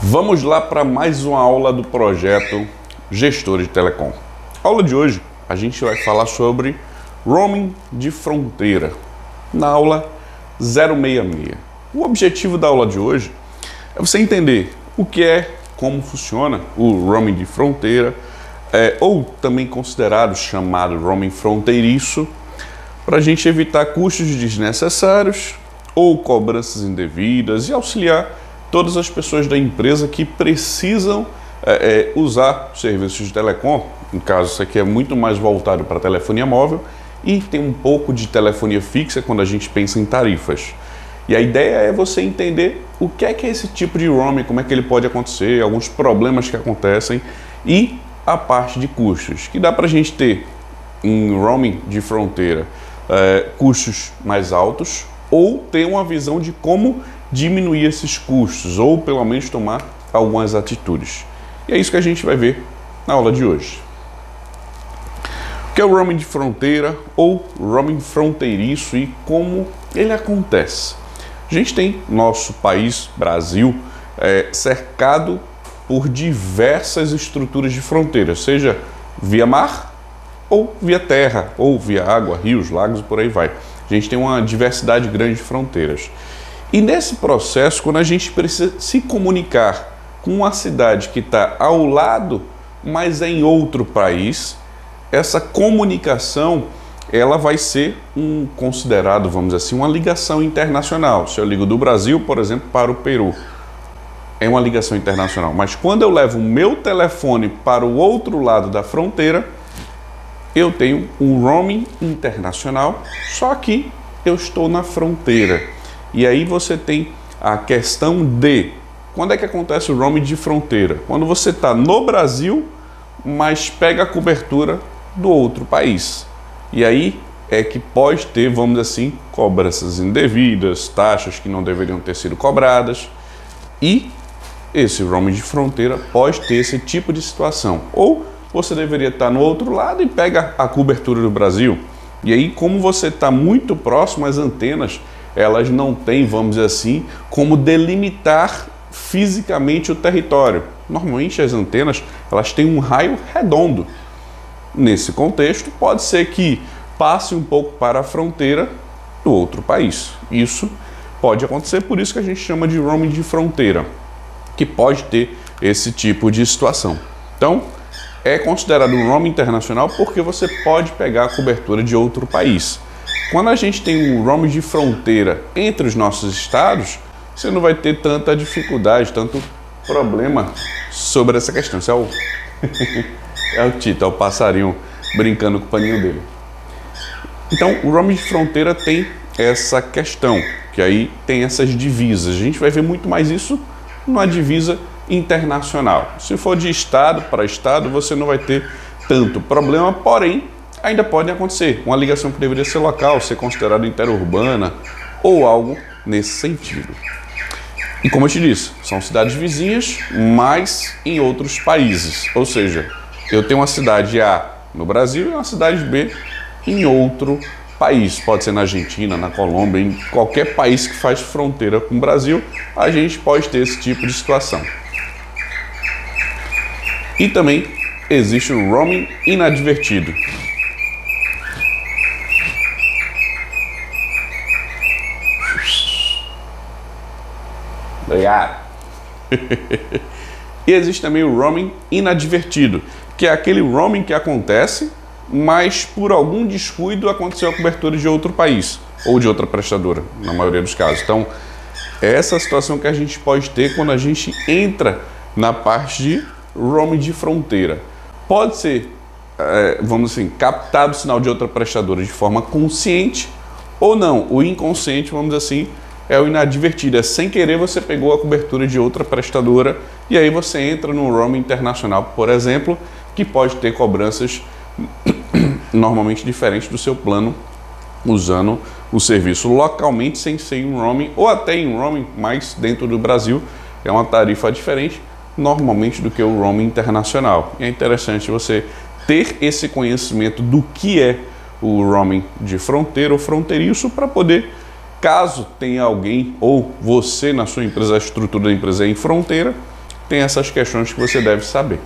Vamos lá para mais uma aula do projeto Gestor de Telecom. A aula de hoje a gente vai falar sobre roaming de fronteira, na aula 066. O objetivo da aula de hoje é você entender o que é, como funciona o roaming de fronteira, ou também considerado chamado roaming fronteiriço, para a gente evitar custos desnecessários ou cobranças indevidas e auxiliar todas as pessoas da empresa que precisam usar serviços de telecom. No caso, isso aqui é muito mais voltado para telefonia móvel e tem um pouco de telefonia fixa quando a gente pensa em tarifas. E a ideia é você entender o que é esse tipo de roaming, como é que ele pode acontecer, alguns problemas que acontecem e a parte de custos, que dá para a gente ter em roaming de fronteira custos mais altos, ou ter uma visão de como diminuir esses custos, ou pelo menos tomar algumas atitudes. E é isso que a gente vai ver na aula de hoje. O que é o roaming de fronteira ou roaming fronteiriço e como ele acontece? A gente tem nosso país, Brasil, cercado por diversas estruturas de fronteira, seja via mar, ou via terra, ou via água, rios, lagos e por aí vai. A gente tem uma diversidade grande de fronteiras. E nesse processo, quando a gente precisa se comunicar com uma cidade que está ao lado, mas é em outro país, essa comunicação ela vai ser considerado, vamos dizer assim, uma ligação internacional. Se eu ligo do Brasil, por exemplo, para o Peru, é uma ligação internacional. Mas quando eu levo o meu telefone para o outro lado da fronteira, eu tenho um roaming internacional, só que eu estou na fronteira. E aí você tem a questão de quando é que acontece o roaming de fronteira? Quando você está no Brasil, mas pega a cobertura do outro país. E aí é que pode ter, vamos dizer assim, cobranças indevidas, taxas que não deveriam ter sido cobradas. E esse roaming de fronteira pode ter esse tipo de situação. Ou você deveria estar no outro lado e pega a cobertura do Brasil. E aí, como você está muito próximo, as antenas, elas não têm, vamos dizer assim, como delimitar fisicamente o território. Normalmente as antenas, elas têm um raio redondo. Nesse contexto, pode ser que passe um pouco para a fronteira do outro país. Isso pode acontecer, por isso que a gente chama de roaming de fronteira, que pode ter esse tipo de situação. Então, é considerado um roaming internacional porque você pode pegar a cobertura de outro país. Quando a gente tem um roaming de fronteira entre os nossos estados, você não vai ter tanta dificuldade, tanto problema sobre essa questão. Isso é o, é o Tito, é o passarinho brincando com o paninho dele. Então, o roaming de fronteira tem essa questão, que aí tem essas divisas. A gente vai ver muito mais isso numa divisa internacional. Se for de estado para estado, você não vai ter tanto problema, porém, ainda pode acontecer uma ligação que deveria ser local, ser considerada interurbana ou algo nesse sentido. E como eu te disse, são cidades vizinhas, mas em outros países. Ou seja, eu tenho uma cidade A no Brasil e uma cidade B em outro país. Pode ser na Argentina, na Colômbia, em qualquer país que faz fronteira com o Brasil, a gente pode ter esse tipo de situação. E também existe o roaming inadvertido. Obrigado. E existe também o roaming inadvertido, que é aquele roaming que acontece, mas por algum descuido aconteceu a cobertura de outro país ou de outra prestadora, na maioria dos casos. Então, é essa situação que a gente pode ter quando a gente entra na parte de roaming de fronteira. Pode ser, vamos assim, captado o sinal de outra prestadora de forma consciente ou não. O inconsciente, vamos dizer assim, é o inadvertido. É sem querer você pegou a cobertura de outra prestadora e aí você entra no roaming internacional, por exemplo, que pode ter cobranças normalmente diferentes do seu plano, usando o serviço localmente sem ser em roaming ou até em roaming, mas dentro do Brasil é uma tarifa diferente normalmente do que o roaming internacional. E é interessante você ter esse conhecimento do que é o roaming de fronteira ou fronteiriço para poder, caso tenha alguém ou você na sua empresa, a estrutura da empresa é em fronteira, tem essas questões que você deve saber.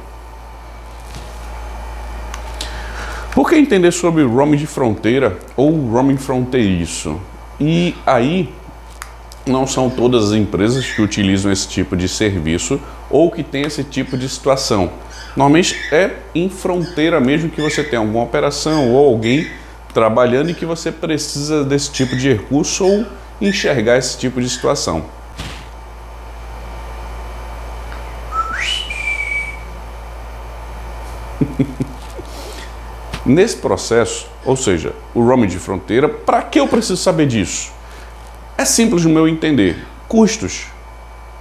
Por que entender sobre roaming de fronteira ou roaming fronteiriço? E aí, não são todas as empresas que utilizam esse tipo de serviço ou que tem esse tipo de situação. Normalmente é em fronteira mesmo que você tem alguma operação ou alguém trabalhando e que você precisa desse tipo de recurso ou enxergar esse tipo de situação. Nesse processo, ou seja, o roaming de fronteira, para que eu preciso saber disso? É simples no meu entender. Custos,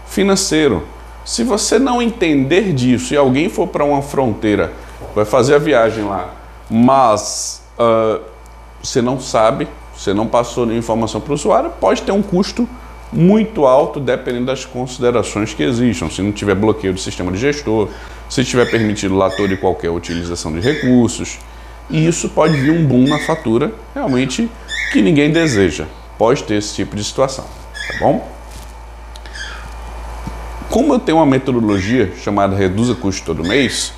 financeiro. Se você não entender disso e alguém for para uma fronteira, vai fazer a viagem lá, mas você não sabe, você não passou nenhuma informação para o usuário, pode ter um custo muito alto dependendo das considerações que existam. Se não tiver bloqueio do sistema de gestor, se tiver permitido lá toda e qualquer utilização de recursos, e isso pode vir um boom na fatura, realmente, que ninguém deseja. Pode ter esse tipo de situação, tá bom? Como eu tenho uma metodologia chamada Reduza Custo Todo Mês,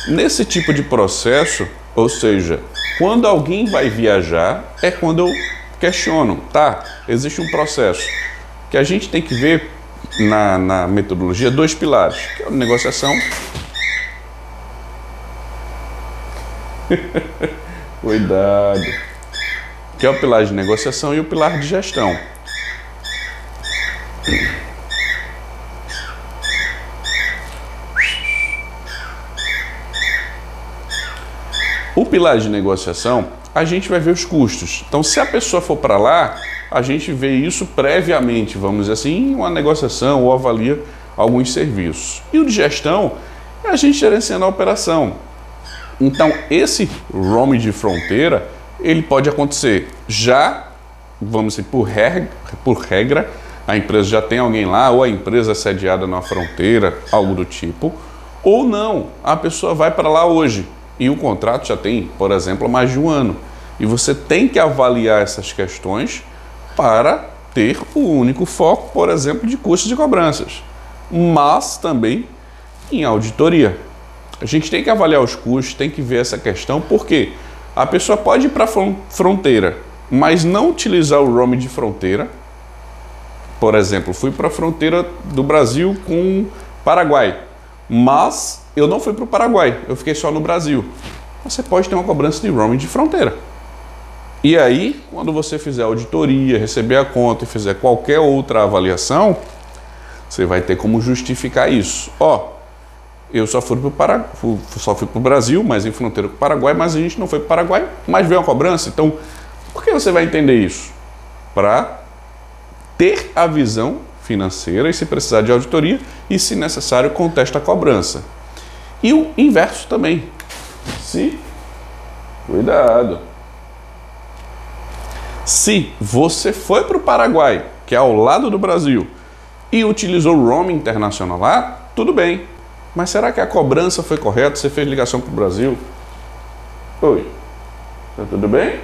nesse tipo de processo, ou seja, quando alguém vai viajar, é quando eu questiono, tá? Existe um processo que a gente tem que ver na metodologia dois pilares, que é a negociação. Cuidado. Que é o pilar de negociação e o pilar de gestão. O pilar de negociação, a gente vai ver os custos. Então, se a pessoa for para lá, a gente vê isso previamente, vamos dizer assim, em uma negociação ou avalia alguns serviços. E o de gestão é a gente gerenciando a operação. Então, esse roaming de fronteira, ele pode acontecer já, vamos dizer, por regra, a empresa já tem alguém lá, ou a empresa é sediada na fronteira, algo do tipo, ou não, a pessoa vai para lá hoje e o contrato já tem, por exemplo, mais de um ano. E você tem que avaliar essas questões para ter o único foco, por exemplo, de custos e cobranças, mas também em auditoria. A gente tem que avaliar os custos, tem que ver essa questão, porque a pessoa pode ir para a fronteira, mas não utilizar o roaming de fronteira. Por exemplo, fui para a fronteira do Brasil com o Paraguai, mas eu não fui para o Paraguai, eu fiquei só no Brasil. Você pode ter uma cobrança de roaming de fronteira. E aí, quando você fizer a auditoria, receber a conta e fizer qualquer outra avaliação, você vai ter como justificar isso. Eu só fui para o Brasil, mas em fronteira com o Paraguai, mas a gente não foi para o Paraguai, mas veio uma cobrança. Então, por que você vai entender isso? Para ter a visão financeira e se precisar de auditoria e, se necessário, contesta a cobrança. E o inverso também. Cuidado. Se você foi para o Paraguai, que é ao lado do Brasil, e utilizou o roaming internacional lá, tudo bem. Mas será que a cobrança foi correta? Você fez ligação para o Brasil? Oi, tá tudo bem?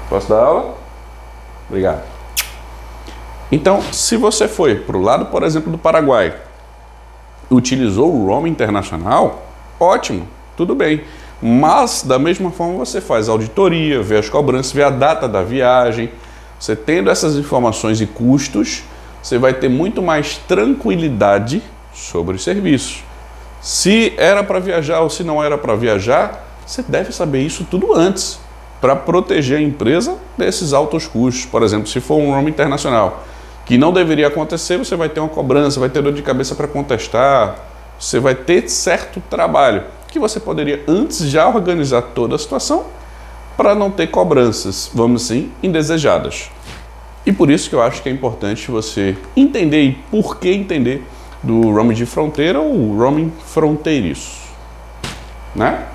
Posso dar aula? Obrigado. Então, se você foi para o lado, por exemplo, do Paraguai, utilizou o roaming internacional, ótimo, tudo bem. Mas, da mesma forma, você faz auditoria, vê as cobranças, vê a data da viagem. Você tendo essas informações e custos, você vai ter muito mais tranquilidade sobre os serviços. Se era para viajar ou se não era para viajar, você deve saber isso tudo antes, para proteger a empresa desses altos custos. Por exemplo, se for um roaming internacional, que não deveria acontecer, você vai ter uma cobrança, vai ter dor de cabeça para contestar, você vai ter certo trabalho, que você poderia antes já organizar toda a situação para não ter cobranças, vamos assim, indesejadas. E por isso que eu acho que é importante você entender e por que entender do roaming de fronteira ou roaming fronteiriço, né?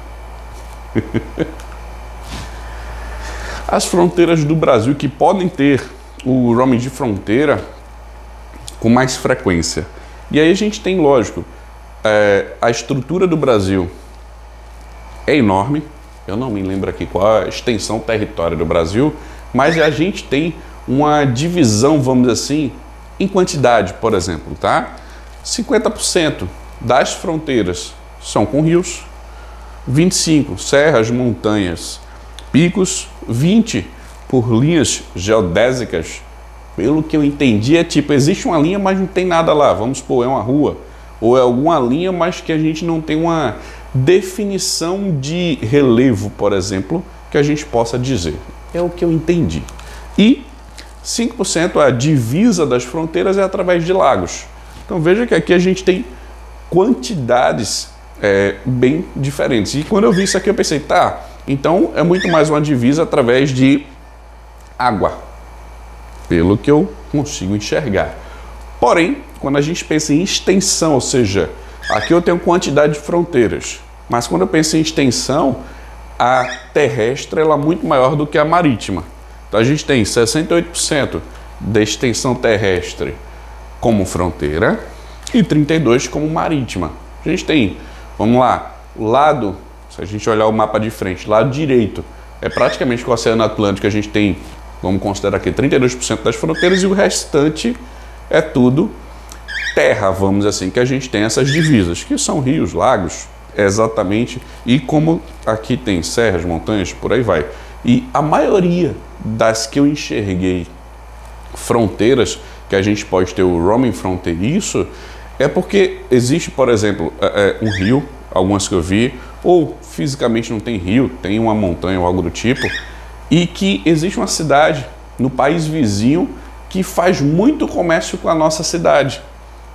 As fronteiras do Brasil que podem ter o roaming de fronteira com mais frequência. E aí a gente tem, lógico, a estrutura do Brasil é enorme. Eu não me lembro aqui qual a extensão territória do Brasil, mas a gente tem uma divisão, vamos dizer assim, em quantidade, por exemplo, tá? 50% das fronteiras são com rios, 25% serras, montanhas, picos, 20% por linhas geodésicas. Pelo que eu entendi, é tipo, existe uma linha, mas não tem nada lá. Vamos supor, é uma rua, ou é alguma linha, mas que a gente não tem uma definição de relevo, por exemplo, que a gente possa dizer. É o que eu entendi. E 5% a divisa das fronteiras é através de lagos. Então veja que aqui a gente tem quantidades bem diferentes. E quando eu vi isso aqui eu pensei, tá, então é muito mais uma divisa através de água, pelo que eu consigo enxergar. Porém, quando a gente pensa em extensão, ou seja, aqui eu tenho quantidade de fronteiras, mas quando eu penso em extensão, a terrestre ela é muito maior do que a marítima. Então a gente tem 68% da extensão terrestre como fronteira e 32% como marítima. A gente tem, vamos lá, o lado, se a gente olhar o mapa de frente, lado direito, é praticamente o Oceano Atlântico, a gente tem, vamos considerar aqui, 32% das fronteiras e o restante é tudo terra, vamos dizer assim, que a gente tem essas divisas, que são rios, lagos, exatamente, e como aqui tem serras, montanhas, por aí vai. E a maioria das que eu enxerguei fronteiras, que a gente pode ter o roaming fronteiriço, é porque existe, por exemplo, um rio, algumas que eu vi, ou fisicamente não tem rio, tem uma montanha ou algo do tipo, e que existe uma cidade no país vizinho que faz muito comércio com a nossa cidade.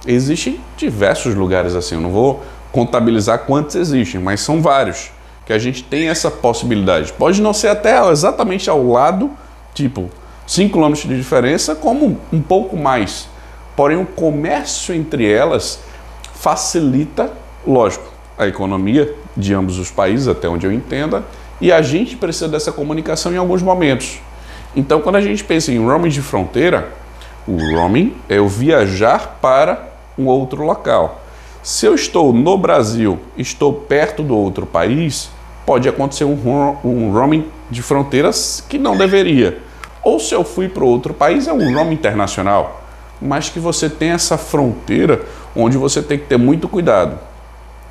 Existem diversos lugares assim, eu não vou contabilizar quantos existem, mas são vários que a gente tem essa possibilidade. Pode não ser até exatamente ao lado, tipo 5 km de diferença, como um pouco mais. Porém, o comércio entre elas facilita, lógico, a economia de ambos os países, até onde eu entenda, e a gente precisa dessa comunicação em alguns momentos. Então, quando a gente pensa em roaming de fronteira, o roaming é eu viajar para um outro local. Se eu estou no Brasil, estou perto do outro país, pode acontecer um roaming de fronteiras que não deveria. Ou se eu fui para outro país, é um roaming internacional, mas que você tem essa fronteira onde você tem que ter muito cuidado.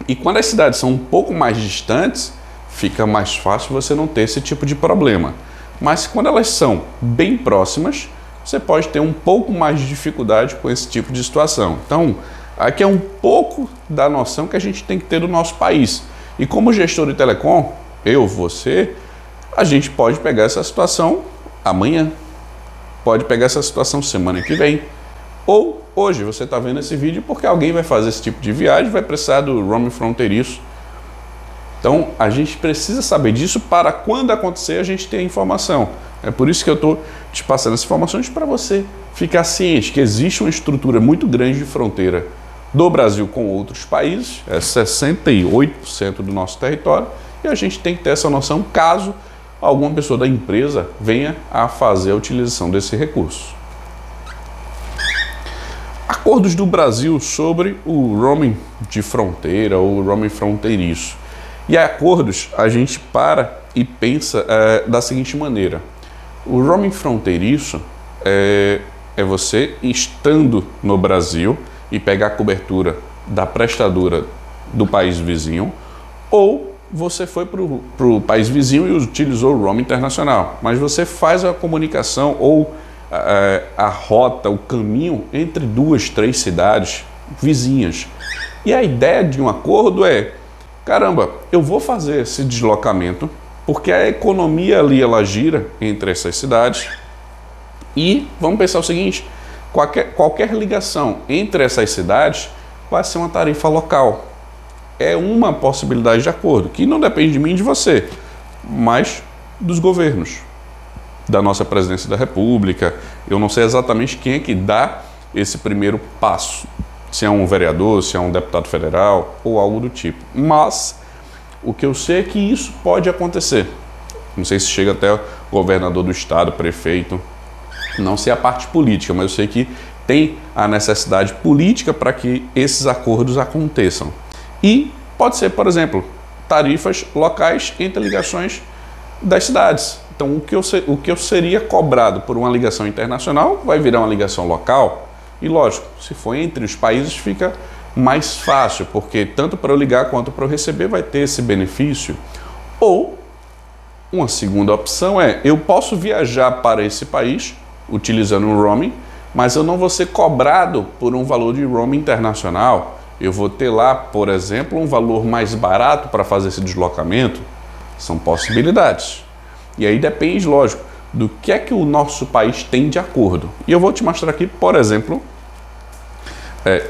E quando as cidades são um pouco mais distantes, fica mais fácil você não ter esse tipo de problema. Mas quando elas são bem próximas, você pode ter um pouco mais de dificuldade com esse tipo de situação. Então, aqui é um pouco da noção que a gente tem que ter do nosso país. E como gestor de telecom, eu, você, a gente pode pegar essa situação amanhã, pode pegar essa situação semana que vem, ou hoje você está vendo esse vídeo porque alguém vai fazer esse tipo de viagem, vai precisar do roaming fronteiriço. Então, a gente precisa saber disso para quando acontecer a gente ter a informação. É por isso que eu estou te passando essas informações para você ficar ciente que existe uma estrutura muito grande de fronteira do Brasil com outros países, é 68% do nosso território, e a gente tem que ter essa noção caso alguma pessoa da empresa venha a fazer a utilização desse recurso. Acordos do Brasil sobre o roaming de fronteira ou roaming fronteiriço. E acordos a gente para e pensa da seguinte maneira: o roaming fronteiriço é você estando no Brasil e pegar a cobertura da prestadora do país vizinho, ou você foi para o país vizinho e utilizou o roaming internacional, mas você faz a comunicação ou a rota, o caminho entre 2, 3 cidades vizinhas. E a ideia de um acordo é, caramba, eu vou fazer esse deslocamento porque a economia ali ela gira entre essas cidades e vamos pensar o seguinte, qualquer ligação entre essas cidades vai ser uma tarifa local. É uma possibilidade de acordo, que não depende de mim e de você, mas dos governos, da nossa presidência da República. Eu não sei exatamente quem é que dá esse primeiro passo, se é um vereador, se é um deputado federal ou algo do tipo. Mas o que eu sei é que isso pode acontecer. Não sei se chega até o governador do estado, prefeito, não sei a parte política, mas eu sei que tem a necessidade política para que esses acordos aconteçam. E pode ser, por exemplo, tarifas locais entre ligações das cidades. Então, o que eu seria cobrado por uma ligação internacional vai virar uma ligação local. E lógico, se for entre os países fica mais fácil, porque tanto para eu ligar quanto para eu receber vai ter esse benefício. Ou uma segunda opção é, eu posso viajar para esse país utilizando o roaming, mas eu não vou ser cobrado por um valor de roaming internacional. Eu vou ter lá, por exemplo, um valor mais barato para fazer esse deslocamento. São possibilidades. E aí depende, lógico, do que é que o nosso país tem de acordo. E eu vou te mostrar aqui, por exemplo,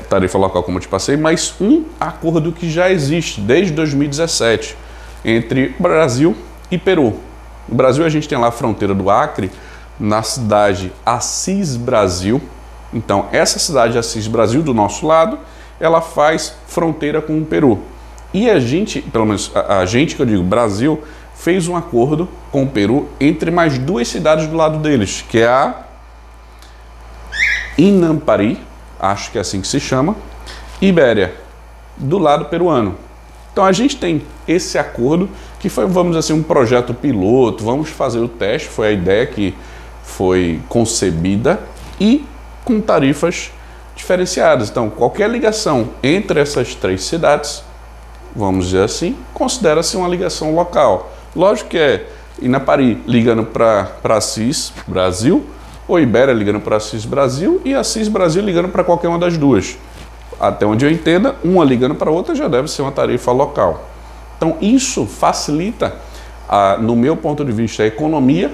tarifa local como eu te passei, mas um acordo que já existe desde 2017 entre Brasil e Peru. No Brasil a gente tem lá a fronteira do Acre, na cidade Assis Brasil. Então essa cidade Assis Brasil do nosso lado, ela faz fronteira com o Peru. E a gente, pelo menos a gente que eu digo, Brasil, fez um acordo com o Peru entre mais duas cidades do lado deles, que é a Inampari, acho que é assim que se chama, Ibéria, do lado peruano. Então a gente tem esse acordo que foi, vamos dizer assim, um projeto piloto, vamos fazer o teste, foi a ideia que foi concebida e com tarifas diferenciadas. Então qualquer ligação entre essas três cidades, vamos dizer assim, considera-se uma ligação local. Lógico que é Inampari ligando para Assis Brasil, ou Ibéria ligando para Assis Brasil e Assis Brasil ligando para qualquer uma das duas. Até onde eu entenda, uma ligando para outra já deve ser uma tarifa local. Então isso facilita, no meu ponto de vista, a economia.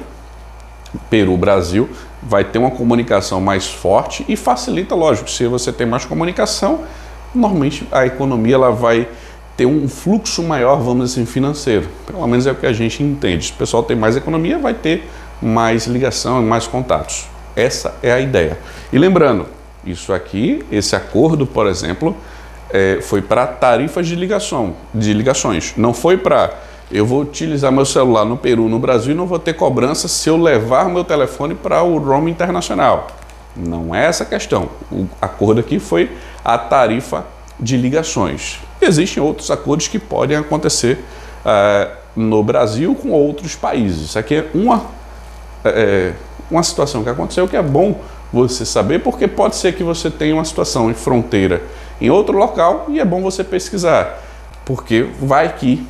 Peru-Brasil vai ter uma comunicação mais forte e facilita, lógico, se você tem mais comunicação, normalmente a economia ela vai ter um fluxo maior, vamos dizer assim, financeiro. Pelo menos é o que a gente entende. Se o pessoal tem mais economia, vai ter mais ligação e mais contatos. Essa é a ideia. E lembrando, isso aqui, esse acordo, por exemplo, foi para tarifas de ligações. Não foi para eu vou utilizar meu celular no Peru, no Brasil, e não vou ter cobrança se eu levar meu telefone para o roaming internacional. Não é essa a questão. O acordo aqui foi a tarifa de ligações. Existem outros acordos que podem acontecer no Brasil com outros países. Isso aqui é uma situação que aconteceu que é bom você saber, porque pode ser que você tenha uma situação em fronteira em outro local e é bom você pesquisar, porque vai que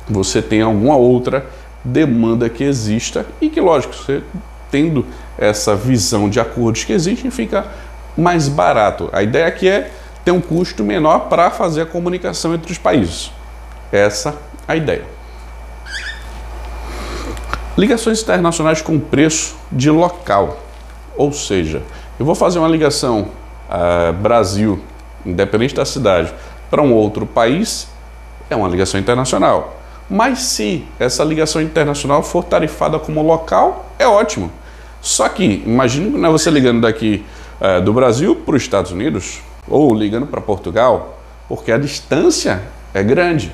você tem alguma outra demanda que exista e que, lógico, você tendo essa visão de acordos que existem, fica mais barato. A ideia aqui é ter um custo menor para fazer a comunicação entre os países. Essa é a ideia. Ligações internacionais com preço de local. Ou seja, eu vou fazer uma ligação Brasil, independente da cidade, para um outro país, é uma ligação internacional. Mas se essa ligação internacional for tarifada como local, é ótimo. Só que, imagine que não é você ligando daqui do Brasil para os Estados Unidos, ou ligando para Portugal, porque a distância é grande.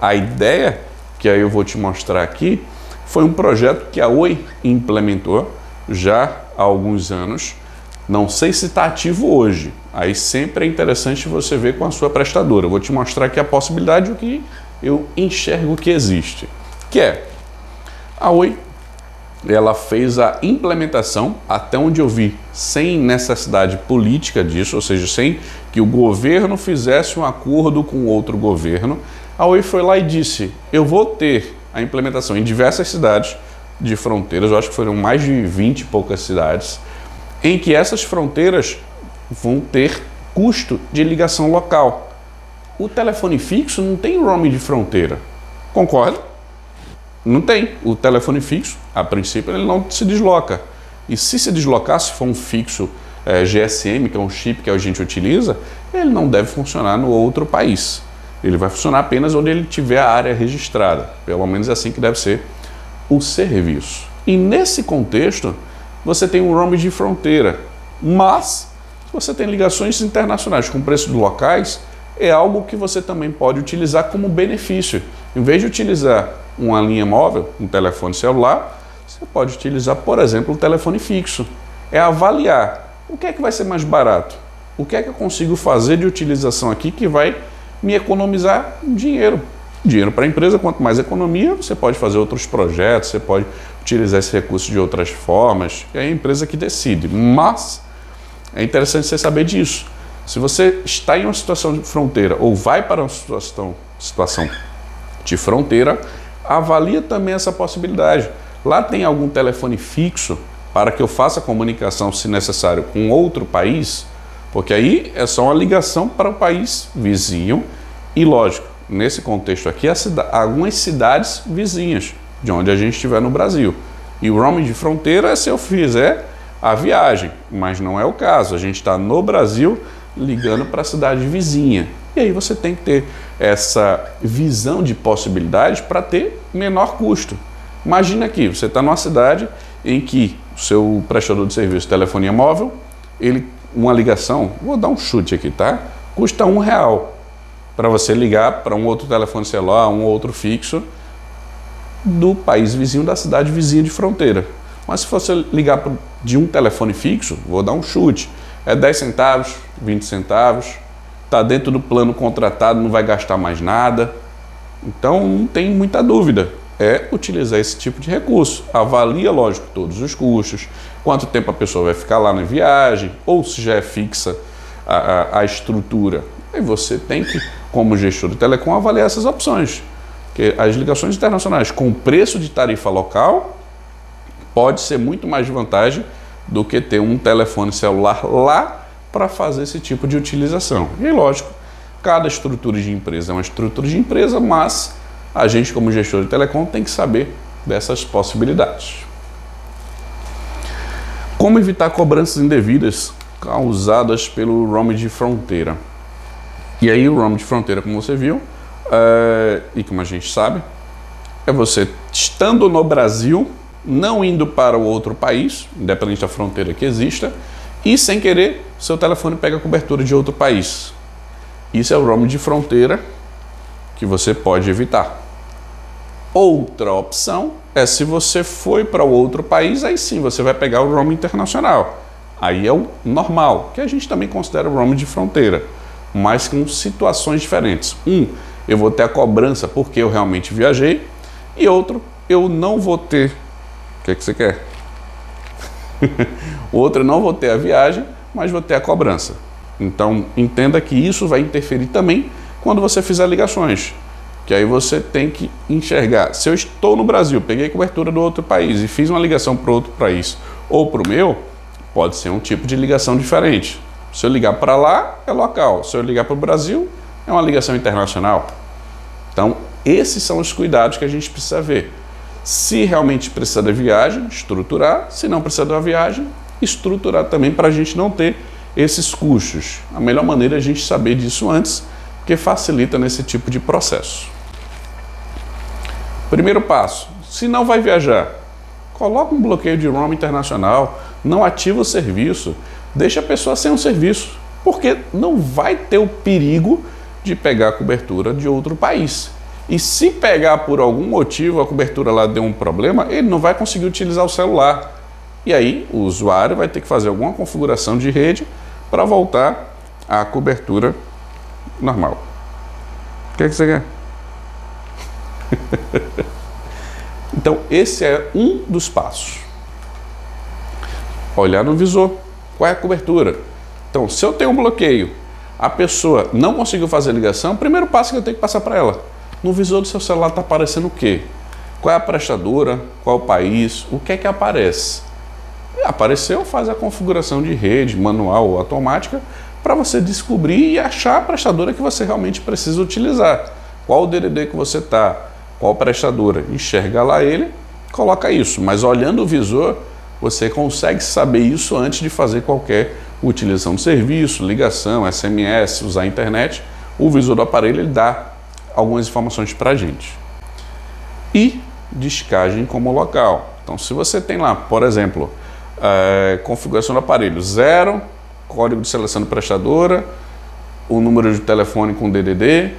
A ideia, que aí eu vou te mostrar aqui, foi um projeto que a Oi implementou já há alguns anos. Não sei se está ativo hoje. Aí sempre é interessante você ver com a sua prestadora. Eu vou te mostrar aqui a possibilidade, o que eu enxergo que existe. Que é, a Oi, ela fez a implementação, até onde eu vi, sem necessidade política disso, ou seja, sem que o governo fizesse um acordo com outro governo. A Oi foi lá e disse, eu vou ter a implementação em diversas cidades de fronteiras, eu acho que foram mais de 20 e poucas cidades, em que essas fronteiras vão ter custo de ligação local. O telefone fixo não tem roaming de fronteira, concorda? Não tem. O telefone fixo, a princípio, ele não se desloca. E se deslocar, se for um fixo GSM, que é um chip que a gente utiliza, ele não deve funcionar no outro país. Ele vai funcionar apenas onde ele tiver a área registrada. Pelo menos é assim que deve ser o serviço. E nesse contexto, você tem um roaming de fronteira. Mas, se você tem ligações internacionais com preços locais, é algo que você também pode utilizar como benefício. Em vez de utilizar uma linha móvel, um telefone celular, você pode utilizar, por exemplo, o telefone fixo. É avaliar o que é que vai ser mais barato, o que é que eu consigo fazer de utilização aqui que vai me economizar dinheiro. Dinheiro para a empresa, quanto mais economia, você pode fazer outros projetos, você pode utilizar esse recurso de outras formas, é a empresa que decide. Mas É interessante você saber disso. Se você está em uma situação de fronteira ou vai para uma situação de fronteira, avalia também essa possibilidade. Lá tem algum telefone fixo para que eu faça comunicação, se necessário, com outro país? Porque aí é só uma ligação para o país vizinho e, lógico, nesse contexto aqui, algumas cidades vizinhas de onde a gente estiver no Brasil. E o roaming de fronteira é se eu fizer a viagem, mas não é o caso. A gente está no Brasil ligando para a cidade vizinha. E aí você tem que ter essa visão de possibilidades para ter menor custo. Imagina aqui, você está numa cidade em que o seu prestador de serviço de telefonia móvel, uma ligação, vou dar um chute aqui, tá? Custa R$1 para você ligar para um outro telefone celular, um outro fixo do país vizinho, da cidade vizinha de fronteira. Mas se você ligar de um telefone fixo, vou dar um chute, é 10 centavos, 20 centavos, está dentro do plano contratado, não vai gastar mais nada. Então não tem muita dúvida, é utilizar esse tipo de recurso. Avalia, lógico, todos os custos, quanto tempo a pessoa vai ficar lá na viagem, ou se já é fixa a estrutura. Aí você tem que, como gestor de telecom, avaliar essas opções. Porque as ligações internacionais com preço de tarifa local pode ser muito mais de vantagem do que ter um telefone celular lá para fazer esse tipo de utilização. E lógico, cada estrutura de empresa é uma estrutura de empresa, mas a gente, como gestor de telecom, tem que saber dessas possibilidades. Como evitar cobranças indevidas causadas pelo roaming de fronteira? E aí o roaming de fronteira, como você viu, e como a gente sabe, é você estando no Brasil, não indo para o outro país, independente da fronteira que exista, e sem querer, seu telefone pega a cobertura de outro país. Isso é o roaming de fronteira que você pode evitar. Outra opção é se você foi para o outro país, aí sim você vai pegar o roaming internacional. Aí é o normal, que a gente também considera o roaming de fronteira, mas com situações diferentes. Eu vou ter a cobrança porque eu realmente viajei, e outro, eu não vou ter. O que é que você quer? Outro, eu não vou ter a viagem, mas vou ter a cobrança. Então, entenda que isso vai interferir também quando você fizer ligações. Que aí você tem que enxergar. Se eu estou no Brasil, peguei cobertura do outro país e fiz uma ligação para outro país ou para o meu, pode ser um tipo de ligação diferente. Se eu ligar para lá, é local. Se eu ligar para o Brasil, é uma ligação internacional. Então, esses são os cuidados que a gente precisa ver. Se realmente precisa da viagem, estruturar. Se não precisa da viagem, estruturar também para a gente não ter esses custos. A melhor maneira é a gente saber disso antes, porque facilita nesse tipo de processo. Primeiro passo, se não vai viajar, coloca um bloqueio de roaming internacional, não ativa o serviço, deixa a pessoa sem um serviço, porque não vai ter o perigo de pegar a cobertura de outro país. E se pegar por algum motivo, a cobertura lá deu um problema, ele não vai conseguir utilizar o celular. E aí o usuário vai ter que fazer alguma configuração de rede para voltar à cobertura normal. O que é que você quer? Então, esse é um dos passos. Olhar no visor. Qual é a cobertura? Então, se eu tenho um bloqueio, a pessoa não conseguiu fazer a ligação, o primeiro passo que eu tenho que passar para ela. No visor do seu celular está aparecendo o quê? Qual é a prestadora? Qual é o país? O que é que aparece? Apareceu, faz a configuração de rede, manual ou automática, para você descobrir e achar a prestadora que você realmente precisa utilizar. Qual o DDD que você está? Qual prestadora? Enxerga lá ele, coloca isso. Mas olhando o visor, você consegue saber isso antes de fazer qualquer utilização de serviço, ligação, SMS, usar a internet. O visor do aparelho ele dá algumas informações para a gente. E descagem como local. Então, se você tem lá, por exemplo, configuração do aparelho 0, código de seleção de prestadora, o número de telefone com DDD,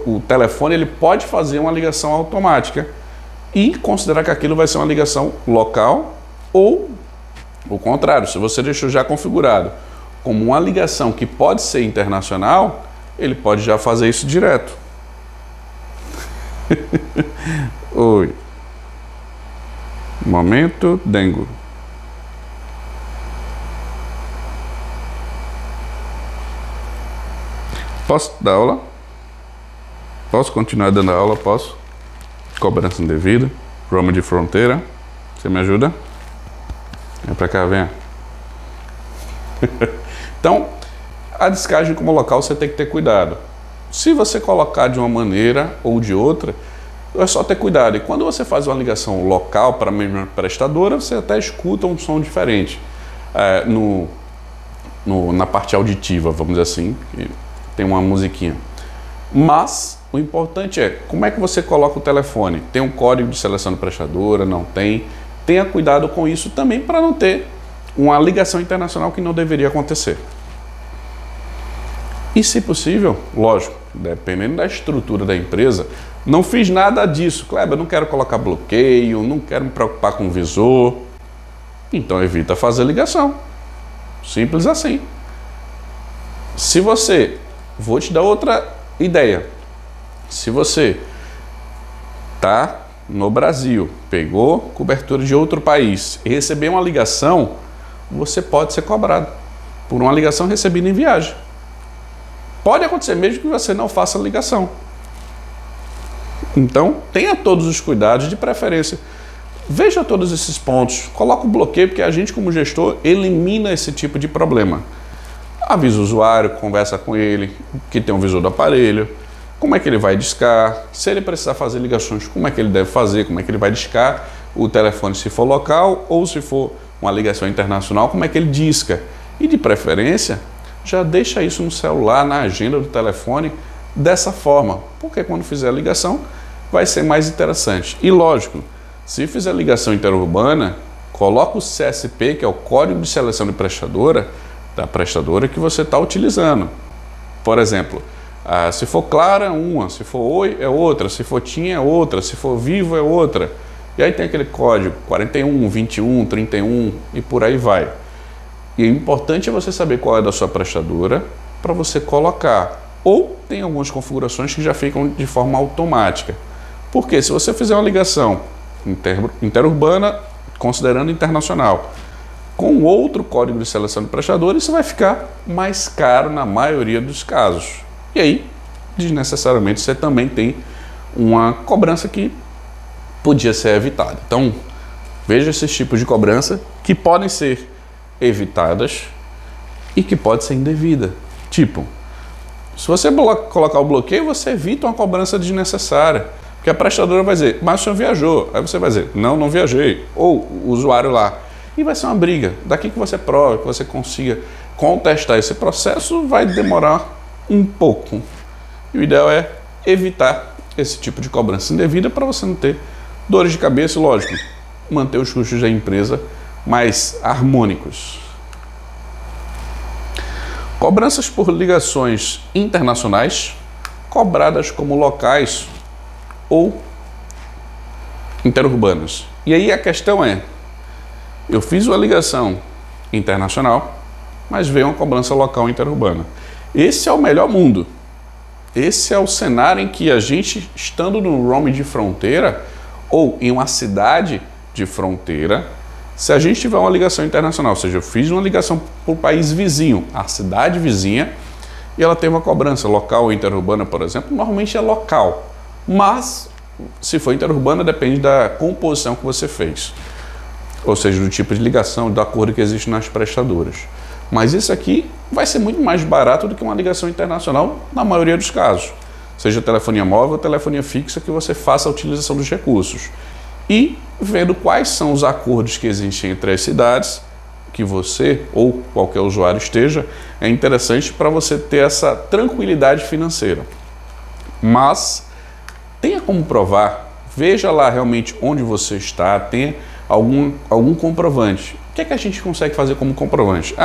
o telefone ele pode fazer uma ligação automática e considerar que aquilo vai ser uma ligação local ou o contrário, se você deixou já configurado como uma ligação que pode ser internacional, ele pode já fazer isso direto. Oi. Momento dengo. Posso dar aula? Posso continuar dando aula? Posso? Cobrança indevida, roaming de fronteira. Você me ajuda? Vem pra cá, vem. Então, a descagem como local você tem que ter cuidado. Se você colocar de uma maneira ou de outra, é só ter cuidado. E quando você faz uma ligação local para a mesma prestadora, você até escuta um som diferente na parte auditiva, vamos dizer assim, tem uma musiquinha. Mas o importante é como é que você coloca o telefone. Tem um código de seleção de prestadora? Não tem? Tenha cuidado com isso também para não ter uma ligação internacional que não deveria acontecer. E se possível, lógico, dependendo da estrutura da empresa, não fiz nada disso. Kleber, eu não quero colocar bloqueio, não quero me preocupar com o visor. Então evita fazer ligação. Simples assim. Se você, vou te dar outra ideia. Se você tá no Brasil, pegou cobertura de outro país e recebeu uma ligação, você pode ser cobrado por uma ligação recebida em viagem. Pode acontecer mesmo que você não faça ligação. Então, tenha todos os cuidados, de preferência. Veja todos esses pontos, coloca o bloqueio, porque a gente, como gestor, elimina esse tipo de problema. Avisa o usuário, conversa com ele, que tem um visor do aparelho, como é que ele vai discar, se ele precisar fazer ligações, como é que ele deve fazer, como é que ele vai discar o telefone se for local ou se for uma ligação internacional, como é que ele disca. E de preferência, já deixa isso no celular, na agenda do telefone, dessa forma, porque quando fizer a ligação vai ser mais interessante. E lógico, se fizer ligação interurbana, coloca o CSP, que é o código de seleção de prestadora, da prestadora que você está utilizando. Por exemplo, se for Clara, uma, se for Oi, é outra, se for TIM, é outra, se for Vivo, é outra. E aí tem aquele código 41, 21, 31 e por aí vai. E o importante é você saber qual é da sua prestadora para você colocar. Ou tem algumas configurações que já ficam de forma automática. Porque se você fizer uma ligação interurbana, considerando internacional, com outro código de seleção de prestadores, isso vai ficar mais caro na maioria dos casos. E aí, desnecessariamente, você também tem uma cobrança que podia ser evitada. Então, veja esses tipos de cobrança que podem ser evitadas e que pode ser indevida. Tipo, se você colocar o bloqueio, você evita uma cobrança desnecessária. Porque a prestadora vai dizer, mas o senhor viajou. Aí você vai dizer, não, não viajei. Ou o usuário lá. E vai ser uma briga. Daqui que você prova, que você consiga contestar esse processo, vai demorar um pouco. E o ideal é evitar esse tipo de cobrança indevida para você não ter dores de cabeça e, lógico, manter os custos da empresa mais harmônicos. Cobranças por ligações internacionais cobradas como locais ou interurbanas. E aí a questão é, eu fiz uma ligação internacional, mas veio uma cobrança local interurbana. Esse é o melhor mundo. Esse é o cenário em que a gente, estando no roaming de fronteira ou em uma cidade de fronteira, se a gente tiver uma ligação internacional, ou seja, eu fiz uma ligação para o país vizinho, a cidade vizinha, e ela tem uma cobrança local ou interurbana, por exemplo, normalmente é local. Mas, se for interurbana, depende da composição que você fez. Ou seja, do tipo de ligação, do acordo que existe nas prestadoras. Mas isso aqui vai ser muito mais barato do que uma ligação internacional na maioria dos casos. Seja telefonia móvel ou telefonia fixa, que você faça a utilização dos recursos. E vendo quais são os acordos que existem entre as cidades, que você ou qualquer usuário esteja, é interessante para você ter essa tranquilidade financeira. Mas tenha como provar, veja lá realmente onde você está, tenha algum comprovante. O que é que a gente consegue fazer como comprovante?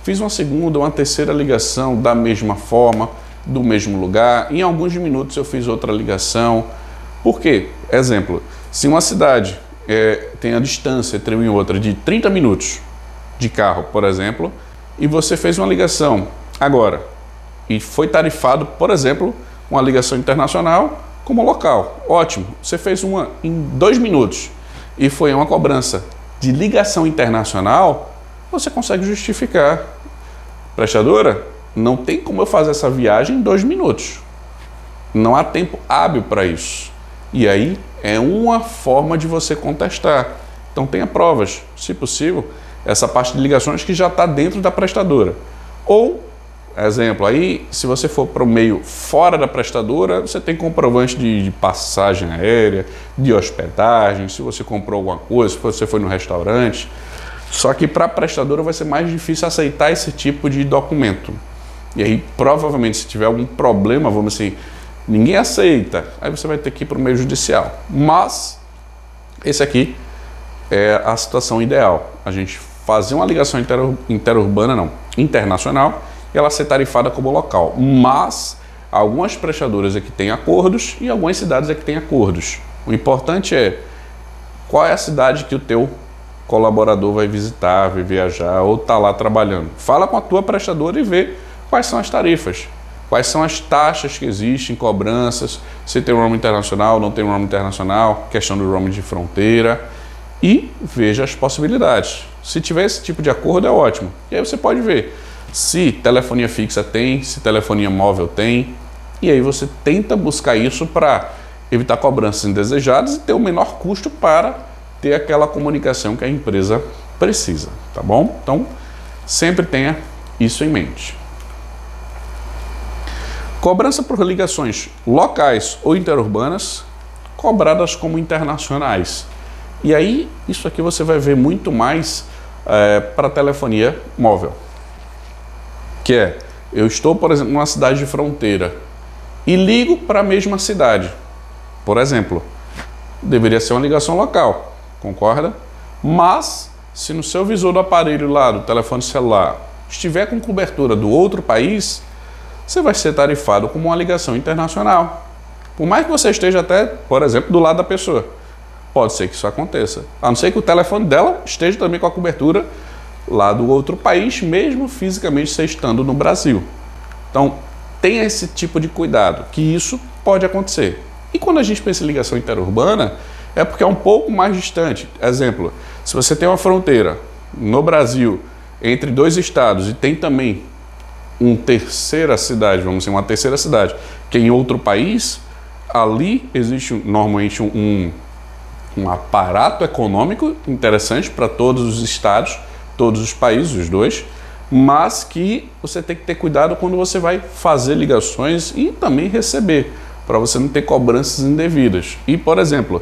Fiz uma segunda, uma terceira ligação da mesma forma, do mesmo lugar, em alguns minutos eu fiz outra ligação. Por quê? Exemplo, se uma cidade tem a distância entre uma e outra de 30 minutos de carro, por exemplo, e você fez uma ligação agora e foi tarifado, por exemplo, uma ligação internacional como local. Ótimo, você fez uma em 2 minutos e foi uma cobrança de ligação internacional, você consegue justificar. Prestadora, não tem como eu fazer essa viagem em 2 minutos. Não há tempo hábil para isso. E aí é uma forma de você contestar. Então tenha provas, se possível, essa parte de ligações que já está dentro da prestadora. Ou, exemplo, aí se você for para o meio fora da prestadora, você tem comprovante de passagem aérea, de hospedagem, se você comprou alguma coisa, se você foi no restaurante. Só que para a prestadora vai ser mais difícil aceitar esse tipo de documento. E aí, provavelmente, se tiver algum problema, vamos assim, ninguém aceita, aí você vai ter que ir para o meio judicial. Mas, esse aqui é a situação ideal. A gente fazer uma ligação internacional, e ela ser tarifada como local. Mas, algumas prestadoras é que têm acordos e algumas cidades é que têm acordos. O importante é qual é a cidade que o teu colaborador vai visitar, vai viajar ou está lá trabalhando. Fala com a tua prestadora e vê quais são as tarifas, quais são as taxas que existem, cobranças, se tem roaming internacional, não tem roaming internacional, questão do roaming de fronteira, e veja as possibilidades. Se tiver esse tipo de acordo é ótimo. E aí você pode ver se telefonia fixa tem, se telefonia móvel tem, e aí você tenta buscar isso para evitar cobranças indesejadas e ter o menor custo para ter aquela comunicação que a empresa precisa, tá bom? Então, sempre tenha isso em mente. Cobrança por ligações locais ou interurbanas, cobradas como internacionais. E aí, isso aqui você vai ver muito mais para telefonia móvel. Que é, eu estou, por exemplo, numa cidade de fronteira e ligo para a mesma cidade. Por exemplo, deveria ser uma ligação local, concorda? Mas, se no seu visor do aparelho lá, do telefone celular, estiver com cobertura do outro país, você vai ser tarifado como uma ligação internacional. Por mais que você esteja até, por exemplo, do lado da pessoa. Pode ser que isso aconteça. A não ser que o telefone dela esteja também com a cobertura lá do outro país, mesmo fisicamente você estando no Brasil. Então, tenha esse tipo de cuidado, que isso pode acontecer. E quando a gente pensa em ligação interurbana, é porque é um pouco mais distante. Exemplo, se você tem uma fronteira no Brasil entre 2 estados e tem também uma terceira cidade, vamos dizer, uma terceira cidade, que é em outro país, ali existe normalmente um aparato econômico interessante para todos os estados, todos os países, os dois, mas que você tem que ter cuidado quando você vai fazer ligações e também receber, para você não ter cobranças indevidas. E, por exemplo,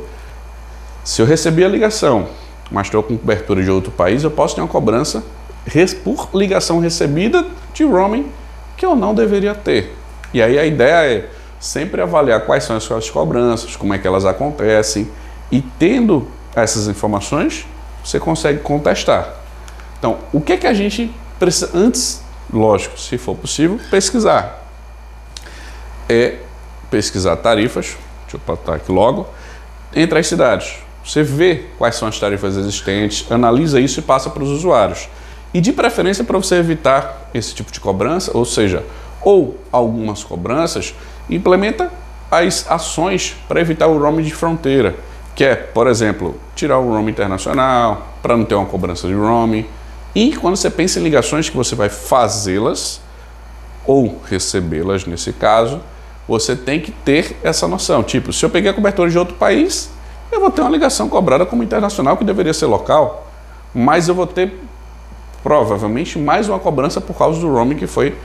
se eu recebi a ligação, mas estou com cobertura de outro país, eu posso ter uma cobrança por ligação recebida de roaming que eu não deveria ter. E aí a ideia é sempre avaliar quais são as suas cobranças, como é que elas acontecem, e tendo essas informações, você consegue contestar. Então, o que é que a gente precisa, antes, lógico, se for possível, pesquisar? É pesquisar tarifas, deixa eu botar aqui logo, entre as cidades. Você vê quais são as tarifas existentes, analisa isso e passa para os usuários. E de preferência para você evitar esse tipo de cobrança, ou seja, ou algumas cobranças, implementa as ações para evitar o roaming de fronteira, que é, por exemplo, tirar o roaming internacional, para não ter uma cobrança de roaming. E quando você pensa em ligações que você vai fazê-las, ou recebê-las nesse caso, você tem que ter essa noção. Tipo, se eu peguei a cobertura de outro país, eu vou ter uma ligação cobrada como internacional, que deveria ser local, mas eu vou ter provavelmente mais uma cobrança por causa do roaming que foi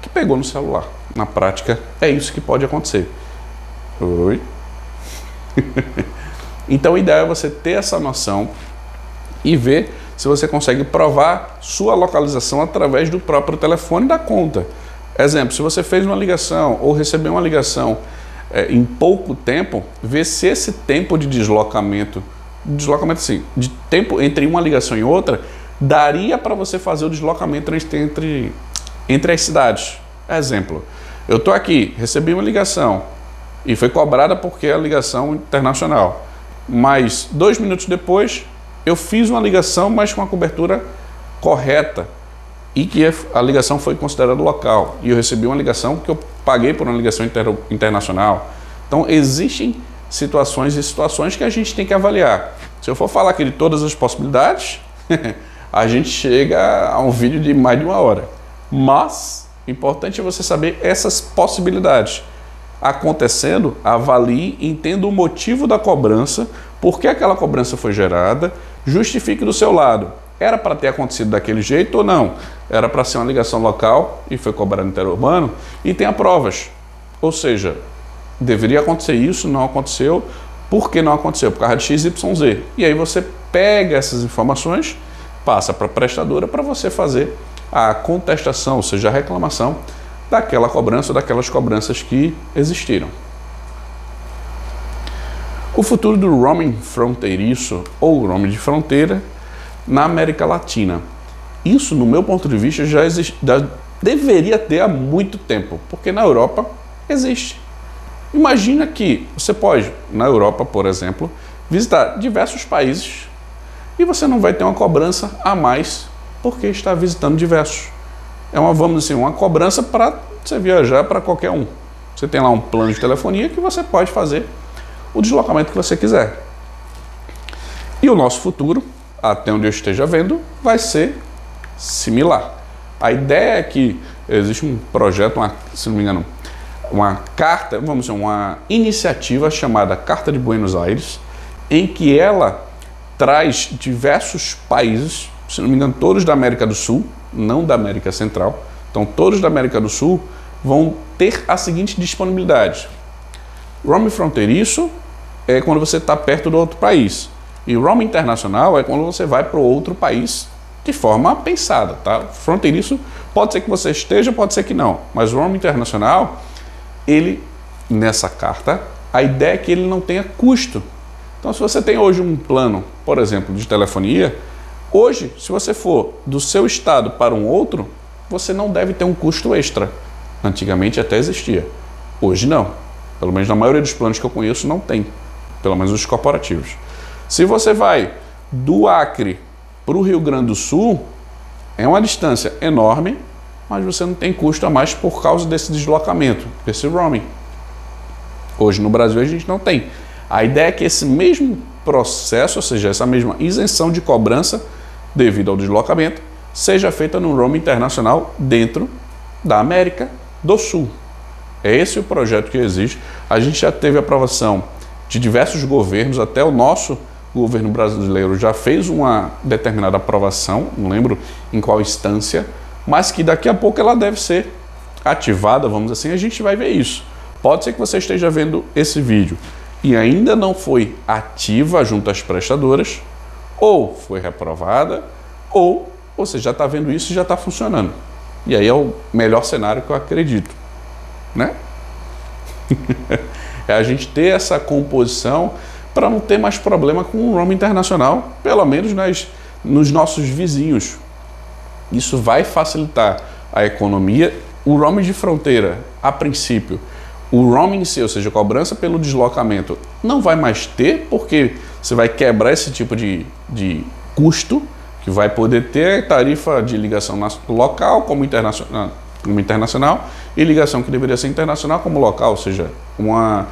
que pegou no celular. Na prática, é isso que pode acontecer. Oi? Então, o ideal é você ter essa noção e ver se você consegue provar sua localização através do próprio telefone da conta. Exemplo, se você fez uma ligação ou recebeu uma ligação em pouco tempo, ver se esse tempo de deslocamento sim, de tempo entre uma ligação e outra, daria para você fazer o deslocamento entre as cidades. Exemplo, eu estou aqui, recebi uma ligação e foi cobrada porque é a ligação internacional, mas 2 minutos depois eu fiz uma ligação, mas com a cobertura correta e que a ligação foi considerada local e eu recebi uma ligação que eu paguei por uma ligação internacional. Então existem situações e situações que a gente tem que avaliar. Se eu for falar aqui de todas as possibilidades, a gente chega a um vídeo de mais de 1 hora. Mas, importante é você saber essas possibilidades. Acontecendo, avalie, entenda o motivo da cobrança, por que aquela cobrança foi gerada, justifique do seu lado. Era para ter acontecido daquele jeito ou não? Era para ser uma ligação local e foi cobrado interurbano? E tenha provas. Ou seja, deveria acontecer isso, não aconteceu. Por que não aconteceu? Por causa de XYZ. E aí você pega essas informações, passa para a prestadora para você fazer a contestação, ou seja, a reclamação daquela cobrança, daquelas cobranças que existiram. O futuro do roaming fronteiriço ou roaming de fronteira na América Latina. Isso, no meu ponto de vista, já deveria ter há muito tempo, porque na Europa existe. Imagina que você pode, na Europa, por exemplo, visitar diversos países e você não vai ter uma cobrança a mais porque está visitando diversos. É uma, vamos dizer, uma cobrança para você viajar para qualquer um. Você tem lá um plano de telefonia que você pode fazer o deslocamento que você quiser. E o nosso futuro, até onde eu esteja vendo, vai ser similar. A ideia é que existe um projeto, se não me engano, uma carta, vamos dizer, uma iniciativa chamada Carta de Buenos Aires, em que ela traz diversos países, se não me engano, todos da América do Sul, não da América Central. Então, todos da América do Sul vão ter a seguinte disponibilidade. Roaming fronteiriço é quando você está perto do outro país. E roaming internacional é quando você vai para o outro país de forma pensada, tá? Fronteiriço pode ser que você esteja, pode ser que não. Mas o roaming internacional, ele, nessa carta, a ideia é que ele não tenha custo. Então, se você tem hoje um plano, por exemplo, de telefonia, hoje, se você for do seu estado para um outro, você não deve ter um custo extra. Antigamente até existia. Hoje não. Pelo menos na maioria dos planos que eu conheço não tem. Pelo menos os corporativos. Se você vai do Acre para o Rio Grande do Sul, é uma distância enorme, mas você não tem custo a mais por causa desse deslocamento, desse roaming. Hoje no Brasil a gente não tem. A ideia é que esse mesmo processo, ou seja, essa mesma isenção de cobrança devido ao deslocamento, seja feita no roaming internacional dentro da América do Sul. É esse o projeto que existe. A gente já teve aprovação de diversos governos, até o nosso governo brasileiro já fez uma determinada aprovação, não lembro em qual instância, mas que daqui a pouco ela deve ser ativada, vamos dizer assim, a gente vai ver isso. Pode ser que você esteja vendo esse vídeo e ainda não foi ativa junto às prestadoras, ou foi reprovada, ou você já está vendo isso e já está funcionando. E aí é o melhor cenário que eu acredito, né? É a gente ter essa composição para não ter mais problema com o roaming internacional, pelo menos nos nossos vizinhos. Isso vai facilitar a economia. O roaming de fronteira, a princípio, o roaming em si, ou seja, a cobrança pelo deslocamento, não vai mais ter, porque você vai quebrar esse tipo de custo, que vai poder ter tarifa de ligação local como internacional, e ligação que deveria ser internacional como local, ou seja, uma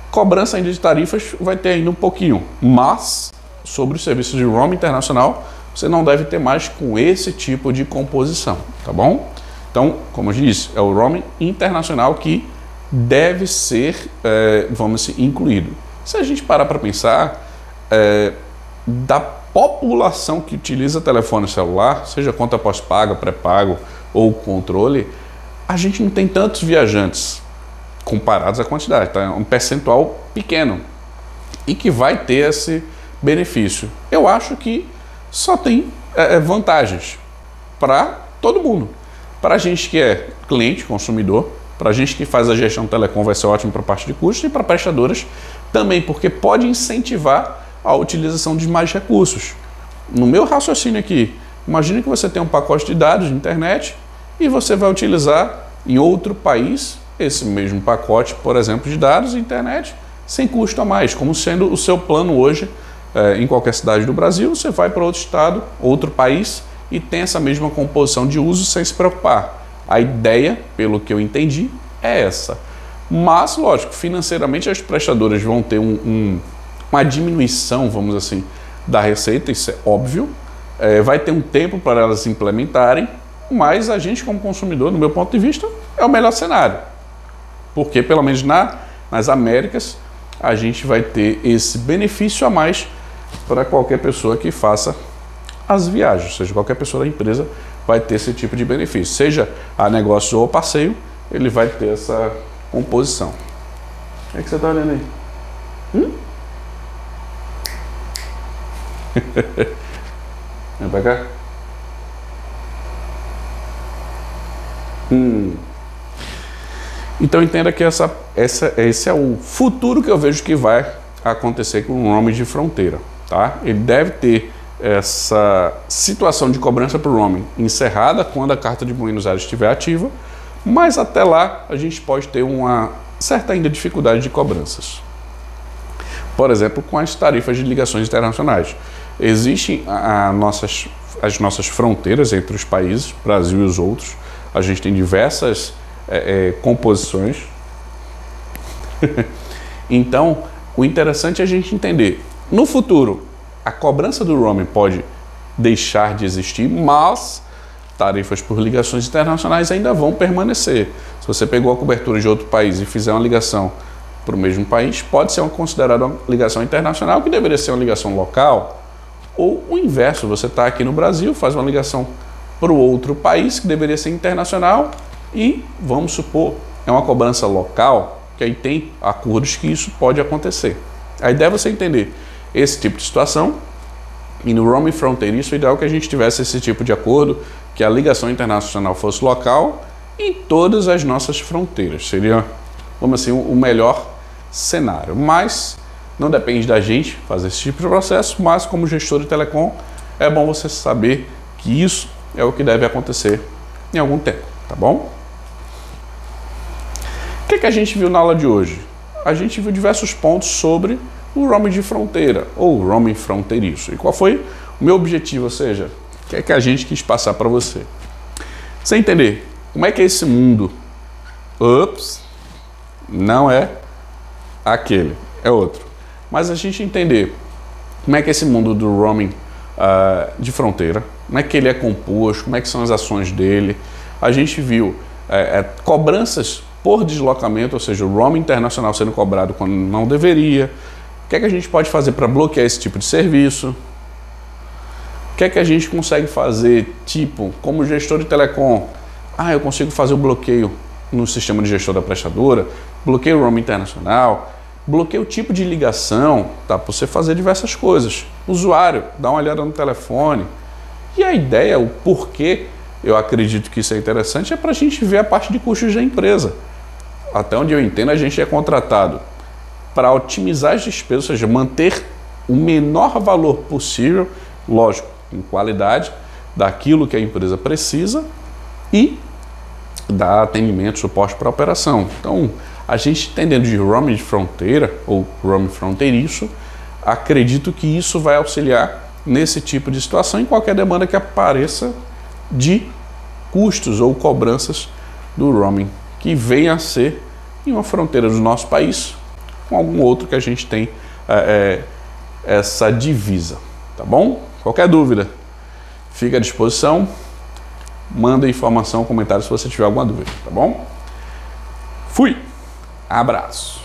cobrança ainda de tarifas vai ter ainda um pouquinho, mas sobre os serviços de roaming internacional, você não deve ter mais com esse tipo de composição, tá bom? Então, como eu disse, é o roaming internacional que deve ser, vamos dizer, incluído. Se a gente parar para pensar, da população que utiliza telefone celular, seja conta pós-paga, pré-pago ou controle, a gente não tem tantos viajantes comparados à quantidade, tá? É um percentual pequeno e que vai ter esse benefício. Eu acho que só tem vantagens para todo mundo. Para a gente que é cliente, consumidor, para a gente que faz a gestão telecom vai ser ótimo para a parte de custos e para prestadoras também, porque pode incentivar a utilização de mais recursos. No meu raciocínio aqui, imagine que você tem um pacote de dados de internet e você vai utilizar em outro país esse mesmo pacote, por exemplo, de dados de internet sem custo a mais, como sendo o seu plano hoje em qualquer cidade do Brasil. Você vai para outro estado, outro país e tem essa mesma composição de uso sem se preocupar. A ideia, pelo que eu entendi, é essa. Mas, lógico, financeiramente as prestadoras vão ter uma diminuição, vamos dizer assim, da receita, isso é óbvio. Vai ter um tempo para elas implementarem, mas a gente como consumidor, no meu ponto de vista, é o melhor cenário. Porque pelo menos nas Américas a gente vai ter esse benefício a mais para qualquer pessoa que faça as viagens, ou seja, qualquer pessoa da empresa vai ter esse tipo de benefício, seja a negócio ou passeio, ele vai ter essa composição. O que você está olhando aí? Vem pra cá. Então entenda que esse é o futuro que eu vejo que vai acontecer com o roaming de fronteira, tá? Ele deve ter essa situação de cobrança para o roaming encerrada quando a Carta de Buenos Aires estiver ativa, mas até lá a gente pode ter uma certa ainda dificuldade de cobranças. Por exemplo, com as tarifas de ligações internacionais. Existem as nossas fronteiras entre os países, Brasil e os outros. A gente tem diversas composições. Então, o interessante é a gente entender. No futuro, a cobrança do roaming pode deixar de existir, mas tarifas por ligações internacionais ainda vão permanecer. Se você pegou a cobertura de outro país e fizer uma ligação para o mesmo país, pode ser considerada uma ligação internacional, que deveria ser uma ligação local, ou o inverso, você está aqui no Brasil, faz uma ligação para o outro país, que deveria ser internacional, e, vamos supor, é uma cobrança local, que aí tem acordos que isso pode acontecer. A ideia é você entender esse tipo de situação, e no roaming fronteiriço, o ideal é que a gente tivesse esse tipo de acordo, que a ligação internacional fosse local em todas as nossas fronteiras. Seria, vamos assim, o melhor cenário. Mas não depende da gente fazer esse tipo de processo, mas como gestor de telecom, é bom você saber que isso é o que deve acontecer em algum tempo, tá bom? O que a gente viu na aula de hoje? A gente viu diversos pontos sobre o roaming de fronteira, ou roaming fronteiriço. E qual foi o meu objetivo, ou seja, o que a gente quis passar para você? Você entender como é que é esse mundo. Ups, não é aquele, é outro. Mas a gente entender como é que é esse mundo do roaming de fronteira, como é que ele é composto, como é que são as ações dele. A gente viu cobranças por deslocamento, ou seja, o roaming internacional sendo cobrado quando não deveria. O que é que a gente pode fazer para bloquear esse tipo de serviço? O que é que a gente consegue fazer, tipo, como gestor de telecom? Eu consigo fazer o bloqueio no sistema de gestor da prestadora, bloqueio o roaming internacional, bloqueio o tipo de ligação, tá? Para você fazer diversas coisas. Usuário, dá uma olhada no telefone. E a ideia, o porquê eu acredito que isso é interessante, é para a gente ver a parte de custos da empresa. Até onde eu entendo, a gente é contratado para otimizar as despesas, ou seja, manter o menor valor possível, lógico, em qualidade, daquilo que a empresa precisa e dar atendimento, suporte para a operação. Então, a gente entendendo de roaming de fronteira ou roaming fronteiriço, acredito que isso vai auxiliar nesse tipo de situação em qualquer demanda que apareça de custos ou cobranças do roaming que venha a ser em uma fronteira do nosso país com algum outro que a gente tem essa divisa, tá bom? Qualquer dúvida, fica à disposição, manda informação, comentário se você tiver alguma dúvida, tá bom? Fui! Abraço!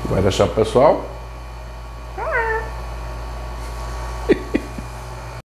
Vai deixar pro pessoal?